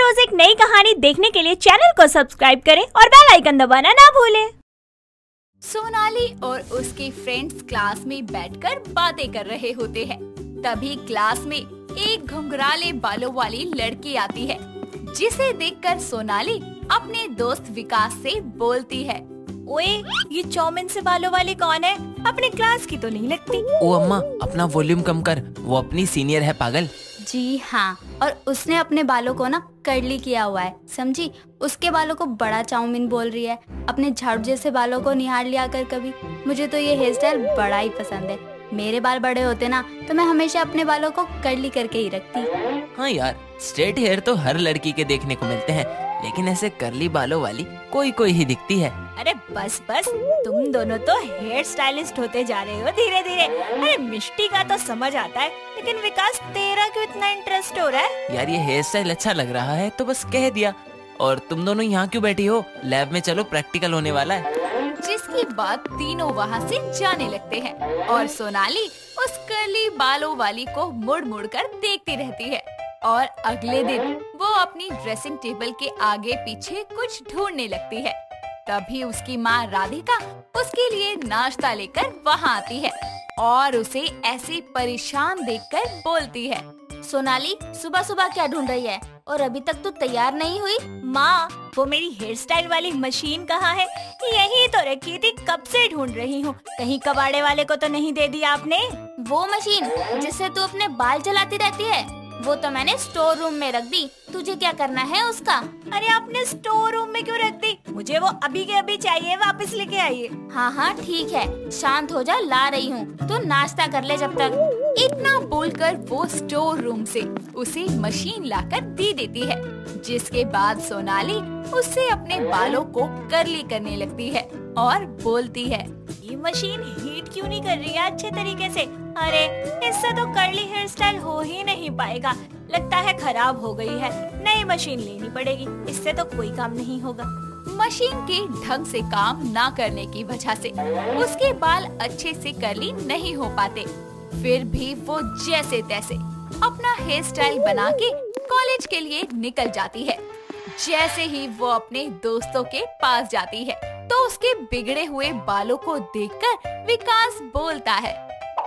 रोज एक नई कहानी देखने के लिए चैनल को सब्सक्राइब करें और बेल आइकन दबाना ना भूलें। सोनाली और उसके फ्रेंड्स क्लास में बैठकर बातें कर रहे होते हैं। तभी क्लास में एक घुंघराले बालों वाली लड़की आती है, जिसे देखकर सोनाली अपने दोस्त विकास से बोलती है, ओए, ये चौमिन से बालों वाली कौन है? अपने क्लास की तो नहीं लगती। ओ अम्मा, अपना वॉल्यूम कम कर, वो अपनी सीनियर है पागल। जी हाँ, और उसने अपने बालों को ना कर्ली किया हुआ है, समझी? उसके बालों को बड़ा चाउमीन बोल रही है। अपने झाड़ू जैसे बालों को निहार लिया कर कभी। मुझे तो ये हेयर स्टाइल बड़ा ही पसंद है। मेरे बाल बड़े होते ना तो मैं हमेशा अपने बालों को कर्ली करके ही रखती। हाँ यार, स्ट्रेट हेयर तो हर लड़की के देखने को मिलते हैं, लेकिन ऐसे कर्ली बालों वाली कोई कोई ही दिखती है। अरे बस बस, तुम दोनों तो हेयर स्टाइलिस्ट होते जा रहे हो धीरे धीरे। अरे मिष्टी का तो समझ आता है, लेकिन विकास तेरा क्यों इतना इंटरेस्ट हो रहा है? यार ये हेयर स्टाइल अच्छा लग रहा है तो बस कह दिया। और तुम दोनों यहाँ क्यों बैठी हो? लैब में चलो, प्रैक्टिकल होने वाला है। जिसकी बात तीनों वहाँ से जाने लगते हैं और सोनाली उस कर्ली बालों वाली को मुड़ मुड़ कर देखती रहती है। और अगले दिन वो अपनी ड्रेसिंग टेबल के आगे पीछे कुछ ढूंढने लगती है। तभी उसकी माँ राधिका उसके लिए नाश्ता लेकर वहाँ आती है और उसे ऐसे परेशान देखकर बोलती है, सोनाली, सुबह सुबह क्या ढूंढ रही है और अभी तक तू तैयार नहीं हुई? माँ, वो मेरी हेयर स्टाइल वाली मशीन कहाँ है? यही तो रखी थी, कब से ढूंढ रही हूँ। कहीं कबाड़े वाले को तो नहीं दे दिया आपने? वो मशीन जिससे तू अपने बाल चलाती रहती है, वो तो मैंने स्टोर रूम में रख दी। तुझे क्या करना है उसका? अरे आपने स्टोर रूम में क्यों रख दी? मुझे वो अभी के अभी चाहिए, वापस लेके आइए। हाँ हाँ ठीक है, शांत हो जा, ला रही हूँ। तो नाश्ता कर ले जब तक। इतना बोलकर वो स्टोर रूम से उसे मशीन लाकर दे देती है, जिसके बाद सोनाली उससे अपने बालों को कर्ली करने लगती है और बोलती है, ये मशीन हीट क्यों नहीं कर रही है अच्छे तरीके से? अरे इससे तो कर्ली हेयर स्टाइल हो ही नहीं पाएगा। लगता है खराब हो गई है, नई मशीन लेनी पड़ेगी। इससे तो कोई काम नहीं होगा। मशीन के ढंग से काम ना करने की वजह से उसके बाल अच्छे से कर्ली नहीं हो पाते। फिर भी वो जैसे तैसे अपना हेयर स्टाइल बना के कॉलेज के लिए निकल जाती है। जैसे ही वो अपने दोस्तों के पास जाती है तो उसके बिगड़े हुए बालों को देखकर विकास बोलता है,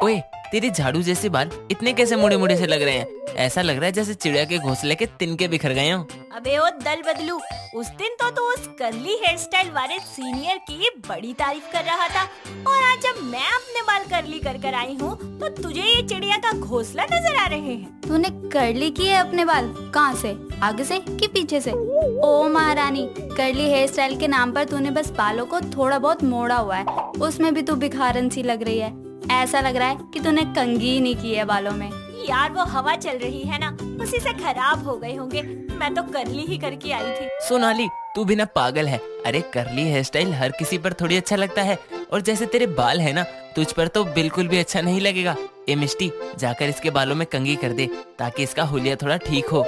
ओए, तेरे झाड़ू जैसे बाल इतने कैसे मुड़े मुड़े से लग रहे हैं? ऐसा लग रहा है जैसे चिड़िया के घोंसले के तिनके बिखर गए हों। अबे ओ दल बदलू, उस दिन तो तू उस कर्ली हेयर स्टाइल वाले सीनियर की बड़ी तारीफ कर रहा था, और आज जब मैं अपने बाल कर्ली कर कर आई हूँ तो तुझे ये चिड़िया का घोंसला नजर आ रहे हैं। तूने कर्ली किए अपने बाल? कहाँ से, आगे से कि पीछे से? ओ महारानी, कर्ली हेयर स्टाइल के नाम पर तूने बस बालों को थोड़ा बहुत मोड़ा हुआ है, उसमें भी तू भिखारन सी लग रही है। ऐसा लग रहा है कि तूने कंघी ही नहीं की है बालों में। यार वो हवा चल रही है ना, उसी से खराब हो गए होंगे। मैं तो कर्ली ही करके आई थी। सोनाली, तू भी ना पागल है। अरे कर्ली हेयर स्टाइल हर किसी पर थोड़ी अच्छा लगता है, और जैसे तेरे बाल है ना, तुझ पर तो बिल्कुल भी अच्छा नहीं लगेगा। ए मिष्टी, जाकर इसके बालों में कंघी कर दे ताकि इसका हुलिया थोड़ा ठीक हो।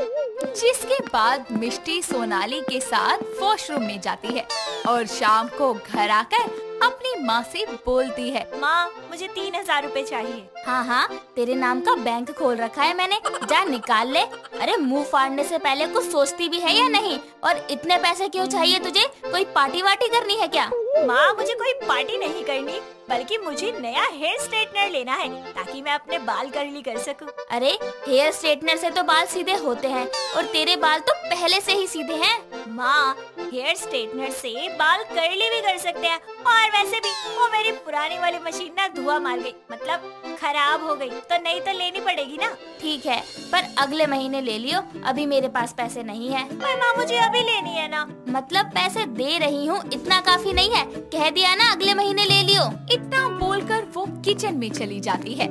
जिसके बाद मिष्टी सोनाली के साथ वॉशरूम में जाती है और शाम को घर आकर अपनी माँ से बोलती है, माँ, मुझे 3000 रुपए चाहिए। हाँ हाँ, तेरे नाम का बैंक खोल रखा है मैंने, जा निकाल ले। अरे मुंह फाड़ने से पहले कुछ सोचती भी है या नहीं? और इतने पैसे क्यों चाहिए तुझे? कोई पार्टी वार्टी करनी है क्या? माँ, मुझे कोई पार्टी नहीं करनी, बल्कि मुझे नया हेयर स्ट्रेटनर लेना है ताकि मैं अपने बाल कर्ली कर सकूं। अरे हेयर स्ट्रेटनर से तो बाल सीधे होते हैं, और तेरे बाल तो पहले से ही सीधे हैं। माँ, हेयर स्ट्रेटनर से बाल कर्ली भी कर सकते हैं, और वैसे भी वो मेरी पुरानी वाली मशीन ना धुआं मार गई, मतलब खराब हो गई, तो नई तो लेनी पड़ेगी ना। ठीक है, पर अगले महीने ले लियो, अभी मेरे पास पैसे नहीं है। पर माँ, मुझे अभी लेनी है ना। मतलब पैसे दे रही हूँ, इतना काफी नहीं है? कह दिया ना अगले महीने ले लियो। इतना बोलकर वो किचन में चली जाती है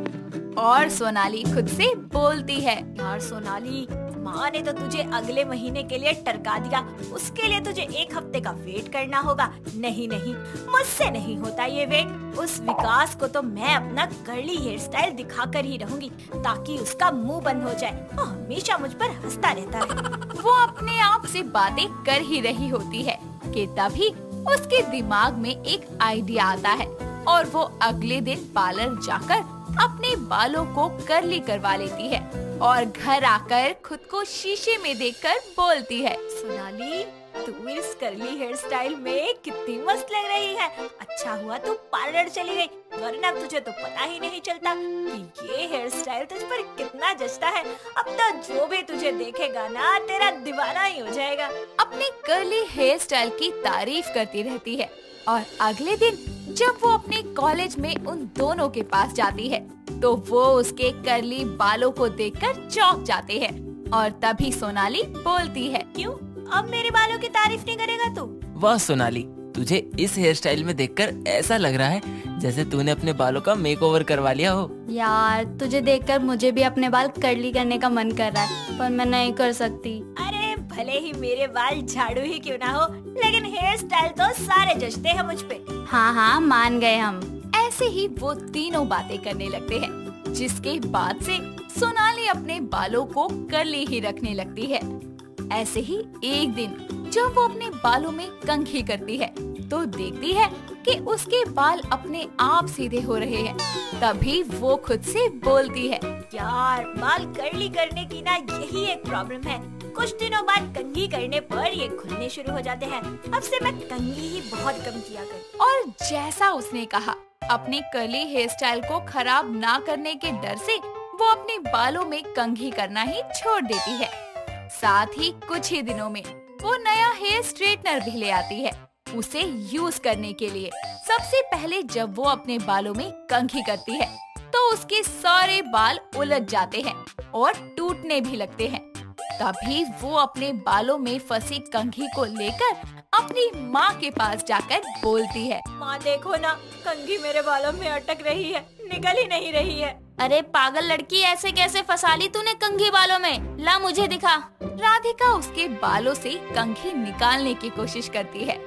और सोनाली खुद से बोलती है, यार सोनाली, माँ ने तो तुझे अगले महीने के लिए टरका दिया। उसके लिए तुझे 1 हफ्ते का वेट करना होगा। नहीं नहीं, मुझसे नहीं होता ये वेट। उस विकास को तो मैं अपना कर्ली हेयर स्टाइल दिखाकर ही रहूंगी, ताकि उसका मुंह बंद हो जाए और हमेशा मुझ पर हंसता रहता है। वो अपने आप से बातें कर ही रही होती है कि तभी उसके दिमाग में एक आइडिया आता है और वो अगले दिन पार्लर जाकर अपने बालों को कर्ली करवा लेती है। और घर आकर खुद को शीशे में देखकर बोलती है, सोनाली, तू इस कर्ली हेयर स्टाइल में कितनी मस्त लग रही है। अच्छा हुआ तू पार्लर चली गई, वरना तुझे तो पता ही नहीं चलता कि ये हेयर स्टाइल तुझ पर कितना जचता है। अब तो जो भी तुझे देखेगा ना, तेरा दीवाना ही हो जाएगा। अपने कर्ली हेयर स्टाइल की तारीफ करती रहती है। और अगले दिन जब वो अपने कॉलेज में उन दोनों के पास जाती है तो वो उसके कर्ली बालों को देखकर चौंक जाते हैं। और तभी सोनाली बोलती है, क्यों अब मेरे बालों की तारीफ नहीं करेगा तू? वाह सोनाली, तुझे इस हेयर स्टाइल में देखकर ऐसा लग रहा है जैसे तूने अपने बालों का मेकओवर करवा लिया हो। यार, तुझे देखकर मुझे भी अपने बाल कर्ली करने का मन कर रहा है, पर मैं नहीं कर सकती। अरे भले ही मेरे बाल झाड़ू ही क्यों ना हो, लेकिन हेयर स्टाइल तो सारे जचते हैं मुझ पे। हाँ हाँ, मान गए हम। ऐसे ही वो तीनों बातें करने लगते हैं, जिसके बाद से सोनाली अपने बालों को कर्ली ही रखने लगती है। ऐसे ही एक दिन जब वो अपने बालों में कंघी करती है तो देखती है कि उसके बाल अपने आप सीधे हो रहे हैं। तभी वो खुद से बोलती है, यार, बाल कर्ली करने की ना यही एक प्रॉब्लम है। कुछ दिनों बाद कंघी करने पर ये खुलने शुरू हो जाते हैं। अब से मैं कंघी ही बहुत कम किया कर। और जैसा उसने कहा, अपने कर्ली हेयर स्टाइल को खराब ना करने के डर से वो अपने बालों में कंघी करना ही छोड़ देती है। साथ ही कुछ ही दिनों में वो नया हेयर स्ट्रेटनर भी ले आती है उसे यूज करने के लिए। सबसे पहले जब वो अपने बालों में कंघी करती है तो उसके सारे बाल उलझ जाते हैं और टूटने भी लगते हैं। तभी वो अपने बालों में फंसी कंघी को लेकर अपनी माँ के पास जाकर बोलती है, माँ देखो ना, कंघी मेरे बालों में अटक रही है, निकल ही नहीं रही है। अरे पागल लड़की, ऐसे कैसे फंसा ली तूने कंघी बालों में? ला मुझे दिखा। राधिका उसके बालों से कंघी निकालने की कोशिश करती है।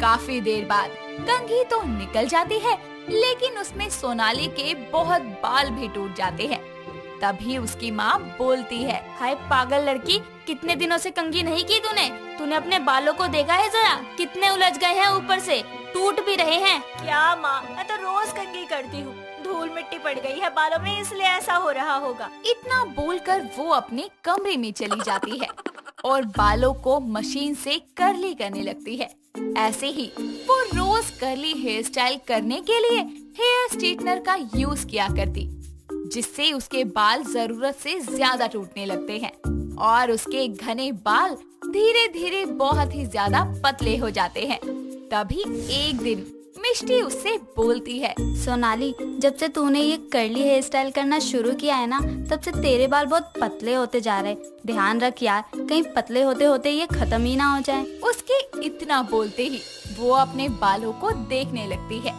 काफी देर बाद कंघी तो निकल जाती है, लेकिन उसमें सोनाली के बहुत बाल भी टूट जाते हैं। तभी उसकी माँ बोलती है, हाय पागल लड़की, कितने दिनों से कंघी नहीं की तूने? तूने अपने बालों को देखा है जरा, कितने उलझ गए हैं, ऊपर से टूट भी रहे हैं। क्या माँ, मैं तो रोज कंघी करती हूँ, धूल मिट्टी पड़ गई है बालों में, इसलिए ऐसा हो रहा होगा। इतना बोलकर वो अपने कमरे में चली जाती है और बालों को मशीन से कर्ली करने लगती है। ऐसे ही वो रोज कर्ली हेयर स्टाइल करने के लिए हेयर स्ट्रेटनर का यूज किया करती, जिससे उसके बाल जरूरत से ज्यादा टूटने लगते हैं और उसके घने बाल धीरे धीरे बहुत ही ज्यादा पतले हो जाते हैं। तभी एक दिन मिष्टी उससे बोलती है, सोनाली, जब से तूने ये कर्ली हेयर स्टाइल करना शुरू किया है ना, तब से तेरे बाल बहुत पतले होते जा रहे। ध्यान रख यार, कहीं पतले होते होते ये खत्म ही ना हो जाए। उसके इतना बोलते ही वो अपने बालों को देखने लगती है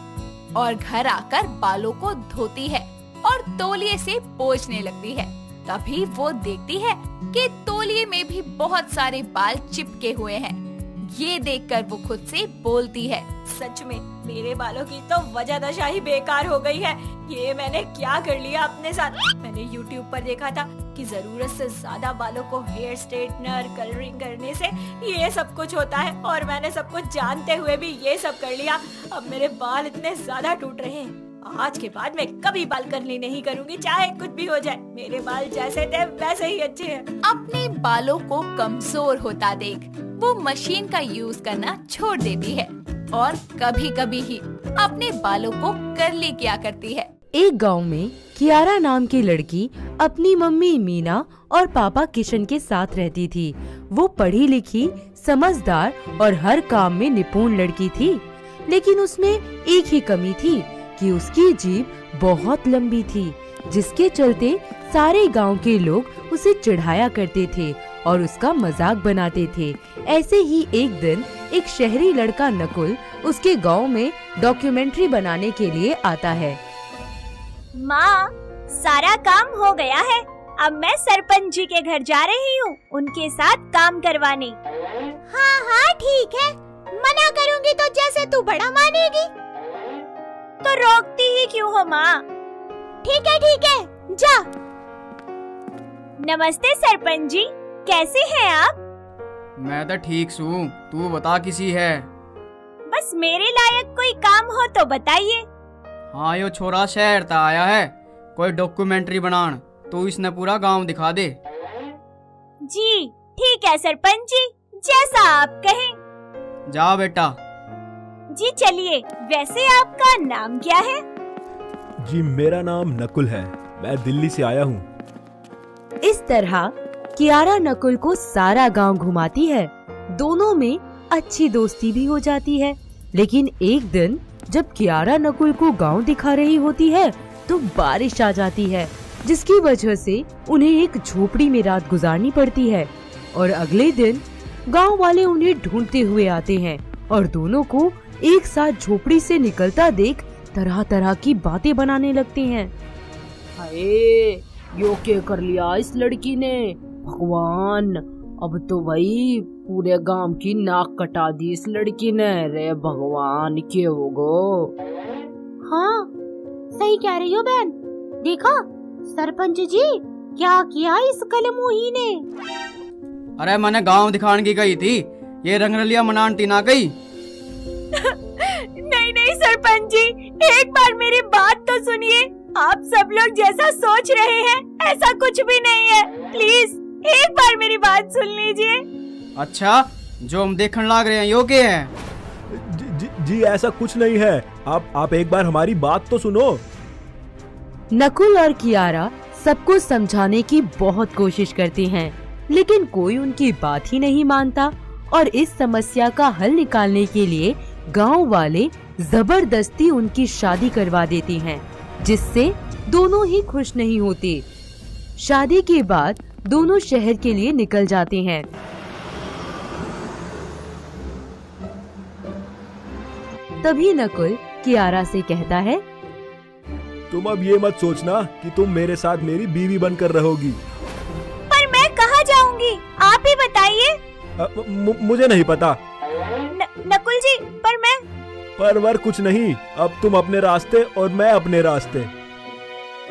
और घर आकर बालों को धोती है और तौलिए से पोंछने लगती है। तभी वो देखती है कि तौलिए में भी बहुत सारे बाल चिपके हुए हैं। ये देखकर वो खुद से बोलती है, सच में मेरे बालों की तो वजह दशा ही बेकार हो गई है। ये मैंने क्या कर लिया अपने साथ। मैंने YouTube पर देखा था कि जरूरत से ज्यादा बालों को हेयर स्ट्रेटनर, कलरिंग करने से ये सब कुछ होता है, और मैंने सब कुछ जानते हुए भी ये सब कर लिया। अब मेरे बाल इतने ज्यादा टूट रहे हैं। आज के बाद मैं कभी बाल कर्ली नहीं करूंगी, चाहे कुछ भी हो जाए। मेरे बाल जैसे थे वैसे ही अच्छे हैं। अपने बालों को कमजोर होता देख वो मशीन का यूज करना छोड़ देती है और कभी कभी ही अपने बालों को कर्ली किया करती है। एक गांव में कियारा नाम की लड़की अपनी मम्मी मीना और पापा किशन के साथ रहती थी। वो पढ़ी लिखी, समझदार और हर काम में निपुण लड़की थी, लेकिन उसमें एक ही कमी थी कि उसकी जीभ बहुत लंबी थी, जिसके चलते सारे गांव के लोग उसे चिढ़ाया करते थे और उसका मजाक बनाते थे। ऐसे ही एक दिन एक शहरी लड़का नकुल उसके गांव में डॉक्यूमेंट्री बनाने के लिए आता है। माँ, सारा काम हो गया है। अब मैं सरपंच जी के घर जा रही हूँ उनके साथ काम करवाने। हाँ हाँ ठीक है, मना करूँगी तो जैसे तू बड़ा मानेगी। तो रोकती ही क्यों हो माँ? ठीक है जा। नमस्ते सरपंच जी, कैसे हैं आप? मैं तो ठीक हूँ, तू बता किसी है? बस मेरे लायक कोई काम हो तो बताइए। हाँ, यो छोरा शहर ता आया है कोई डॉक्यूमेंट्री बनान, तो इसने पूरा गांव दिखा दे। जी ठीक है सरपंच जी, जैसा आप कहें। जा बेटा। जी चलिए, वैसे आपका नाम क्या है? जी मेरा नाम नकुल है, मैं दिल्ली से आया हूँ। इस तरह कियारा नकुल को सारा गांव घुमाती है। दोनों में अच्छी दोस्ती भी हो जाती है। लेकिन एक दिन जब कियारा नकुल को गांव दिखा रही होती है तो बारिश आ जाती है, जिसकी वजह से उन्हें एक झोपड़ी में रात गुजारनी पड़ती है। और अगले दिन गांव वाले उन्हें ढूंढते हुए आते हैं और दोनों को एक साथ झोपड़ी से निकलता देख तरह तरह की बातें बनाने लगते हैं। हाय, यो क्या कर लिया इस लड़की ने, भगवान, अब तो भाई पूरे गांव की नाक कटा दी इस लड़की ने। रे भगवान, क्या होगो। हाँ सही कह रही हो बहन, देखा सरपंच जी क्या किया इस कलमुही ने। अरे मैंने गांव दिखाने की गई थी, ये रंगरलिया मनानती ना गई। नहीं नहीं सरपंच जी, एक बार मेरी बात तो सुनिए। आप सब लोग जैसा सोच रहे हैं ऐसा कुछ भी नहीं है। प्लीज एक बार मेरी बात सुन लीजिए। अच्छा, जो हम देखने लग रहे हैं योग्य है? जी ऐसा कुछ नहीं है, आप एक बार हमारी बात तो सुनो। नकुल और कियारा सबको समझाने की बहुत कोशिश करते हैं, लेकिन कोई उनकी बात ही नहीं मानता। और इस समस्या का हल निकालने के लिए गांव वाले जबरदस्ती उनकी शादी करवा देते हैं, जिससे दोनों ही खुश नहीं होते। शादी के बाद दोनों शहर के लिए निकल जाते हैं। तभी नकुल कियारा से कहता है, तुम अब ये मत सोचना कि तुम मेरे साथ मेरी बीवी बनकर रहोगी। पर मैं कहाँ जाऊंगी, आप ही बताइए। मुझे नहीं पता। नकुल जी, पर कुछ नहीं, अब तुम अपने रास्ते और मैं अपने रास्ते।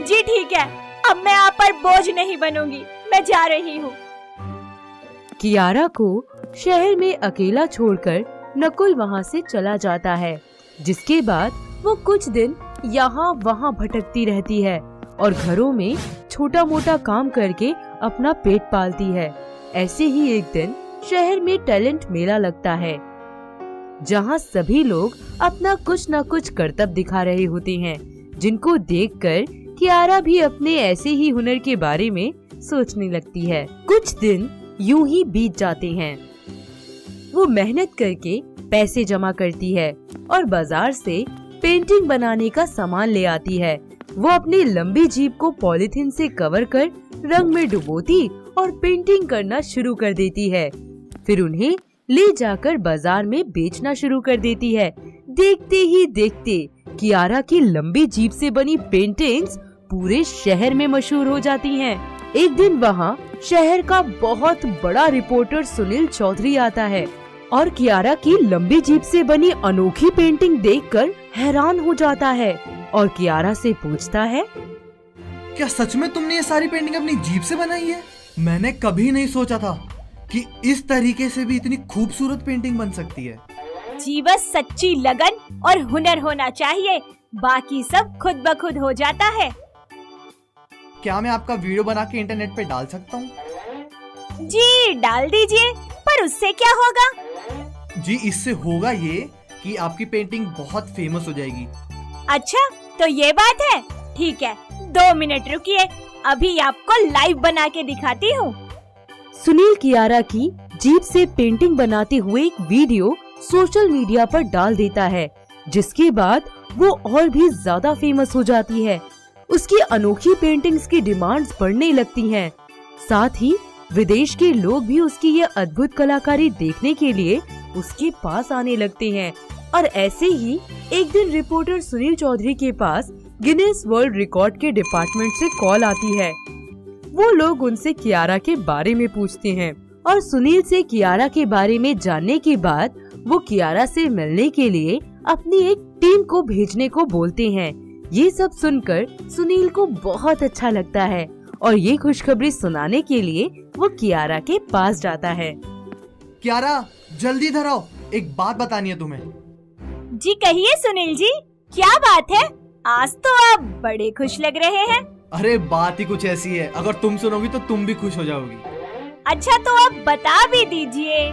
जी ठीक है, अब मैं आप पर बोझ नहीं बनूंगी, मैं जा रही हूँ। कियारा को शहर में अकेला छोड़कर नकुल वहाँ से चला जाता है, जिसके बाद वो कुछ दिन यहाँ वहाँ भटकती रहती है और घरों में छोटा मोटा काम करके अपना पेट पालती है। ऐसे ही एक दिन शहर में टैलेंट मेला लगता है, जहाँ सभी लोग अपना कुछ न कुछ करतब दिखा रहे होते हैं, जिनको देखकर कियारा भी अपने ऐसे ही हुनर के बारे में सोचने लगती है। कुछ दिन यूं ही बीत जाते हैं। वो मेहनत करके पैसे जमा करती है और बाजार से पेंटिंग बनाने का सामान ले आती है। वो अपनी लंबी जीप को पॉलीथीन से कवर कर रंग में डुबोती और पेंटिंग करना शुरू कर देती है। फिर उन्हें ले जाकर बाजार में बेचना शुरू कर देती है। देखते ही देखते कियारा की लंबी जीप से बनी पेंटिंग्स पूरे शहर में मशहूर हो जाती हैं। एक दिन वहाँ शहर का बहुत बड़ा रिपोर्टर सुनील चौधरी आता है और कियारा की लंबी जीप से बनी अनोखी पेंटिंग देखकर हैरान हो जाता है और कियारा से पूछता है, क्या सच में तुमने ये सारी पेंटिंग अपनी जीप से बनाई है? मैंने कभी नहीं सोचा था कि इस तरीके से भी इतनी खूबसूरत पेंटिंग बन सकती है। जी बस सच्ची लगन और हुनर होना चाहिए, बाकी सब खुद ब खुद हो जाता है। क्या मैं आपका वीडियो बना के इंटरनेट पे डाल सकता हूँ? जी डाल दीजिए, पर उससे क्या होगा? जी इससे होगा ये कि आपकी पेंटिंग बहुत फेमस हो जाएगी। अच्छा तो ये बात है, ठीक है 2 मिनट रुकिए, अभी आपको लाइव बना के दिखाती हूँ। सुनील कियारा की जीप से पेंटिंग बनाते हुए एक वीडियो सोशल मीडिया पर डाल देता है, जिसके बाद वो और भी ज्यादा फेमस हो जाती है। उसकी अनोखी पेंटिंग्स की डिमांड्स बढ़ने लगती हैं। साथ ही विदेश के लोग भी उसकी ये अद्भुत कलाकारी देखने के लिए उसके पास आने लगते हैं। और ऐसे ही एक दिन रिपोर्टर सुनील चौधरी के पास गिनीज वर्ल्ड रिकॉर्ड के डिपार्टमेंट से कॉल आती है। वो लोग उनसे कियारा के बारे में पूछते हैं और सुनील से कियारा के बारे में जानने के बाद वो कियारा से मिलने के लिए अपनी एक टीम को भेजने को बोलते हैं। ये सब सुनकर सुनील को बहुत अच्छा लगता है और ये खुशखबरी सुनाने के लिए वो कियारा के पास जाता है। कियारा जल्दी इधर आओ, एक बात बतानी है तुम्हें। जी कहिए सुनील जी, क्या बात है? आज तो आप बड़े खुश लग रहे हैं। अरे बात ही कुछ ऐसी है, अगर तुम सुनोगी तो तुम भी खुश हो जाओगी। अच्छा तो आप बता भी दीजिए।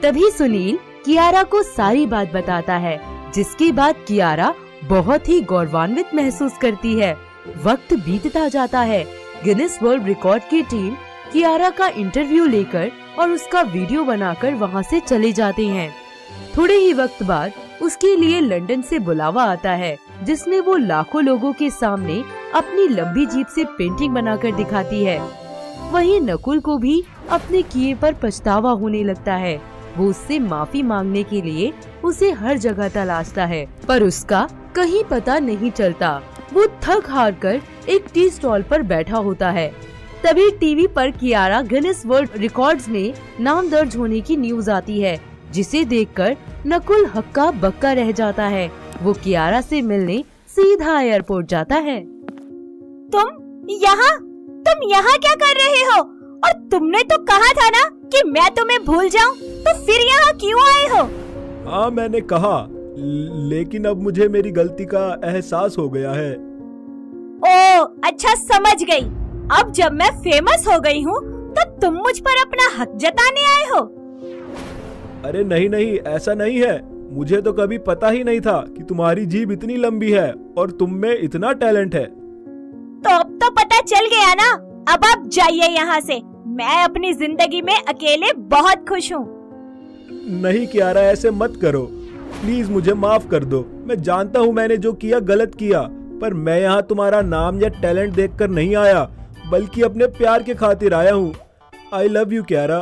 तभी सुनील कियारा को सारी बात बताता है, जिसके बाद कियारा बहुत ही गौरवान्वित महसूस करती है। वक्त बीतता जाता है। गिनीज वर्ल्ड रिकॉर्ड की टीम कियारा का इंटरव्यू लेकर और उसका वीडियो बनाकर वहां से चले जाते हैं। थोड़े ही वक्त बाद उसके लिए लंदन से बुलावा आता है, जिसमें वो लाखों लोगों के सामने अपनी लंबी जीप से पेंटिंग बनाकर दिखाती है। वहीं नकुल को भी अपने किए पर पछतावा होने लगता है। वो उससे माफी मांगने के लिए उसे हर जगह तलाशता है, पर उसका कहीं पता नहीं चलता। वो थक हार कर एक टी स्टॉल पर बैठा होता है। तभी टीवी पर कियारा गिनीज वर्ल्ड रिकॉर्ड्स में नाम दर्ज होने की न्यूज आती है, जिसे देखकर नकुल हक्का बक्का रह जाता है। वो कियारा से मिलने सीधा एयरपोर्ट जाता है। तुम यहाँ क्या कर रहे हो? और तुमने तो कहा था ना कि मैं तुम्हें भूल जाऊं, तो फिर यहाँ क्यों आए हो? हाँ मैंने कहा, लेकिन अब मुझे मेरी गलती का एहसास हो गया है। ओ अच्छा समझ गई। अब जब मैं फेमस हो गई हूँ तो तुम मुझ पर अपना हक जताने आए हो? अरे नहीं, ऐसा नहीं है। मुझे तो कभी पता ही नहीं था कि तुम्हारी जीभ इतनी लंबी है और तुम में इतना टैलेंट है। तो अब तो पता चल गया ना। अब आप जाइए यहाँ से। मैं अपनी जिंदगी में अकेले बहुत खुश हूँ। नहीं कियारा, ऐसे मत करो। प्लीज मुझे माफ कर दो। मैं जानता हूँ मैंने जो किया गलत किया, पर मैं यहाँ तुम्हारा नाम या टैलेंट देखकर नहीं आया, बल्कि अपने प्यार के खातिर आया हूँ। I love you Kiara.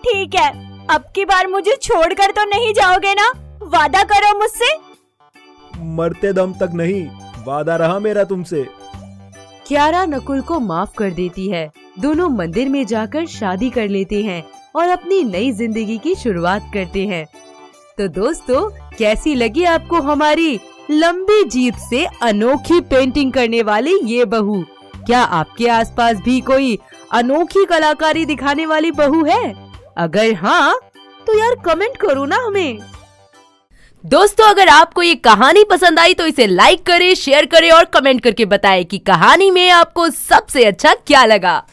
ठीक है, अब की बार मुझे छोड़कर तो नहीं जाओगे ना? वादा करो मुझसे। मरते दम तक नहीं, वादा रहा मेरा तुमसे। कियारा नकुल को माफ कर देती है। दोनों मंदिर में जाकर शादी कर लेते हैं और अपनी नई जिंदगी की शुरुआत करते हैं। तो दोस्तों, कैसी लगी आपको हमारी लंबी जीप से अनोखी पेंटिंग करने वाली ये बहू? क्या आपके आसपास भी कोई अनोखी कलाकारी दिखाने वाली बहू है? अगर हाँ, तो यार कमेंट करो ना हमें। दोस्तों, अगर आपको ये कहानी पसंद आई तो इसे लाइक करें, शेयर करें और कमेंट करके बताएं कि कहानी में आपको सबसे अच्छा क्या लगा।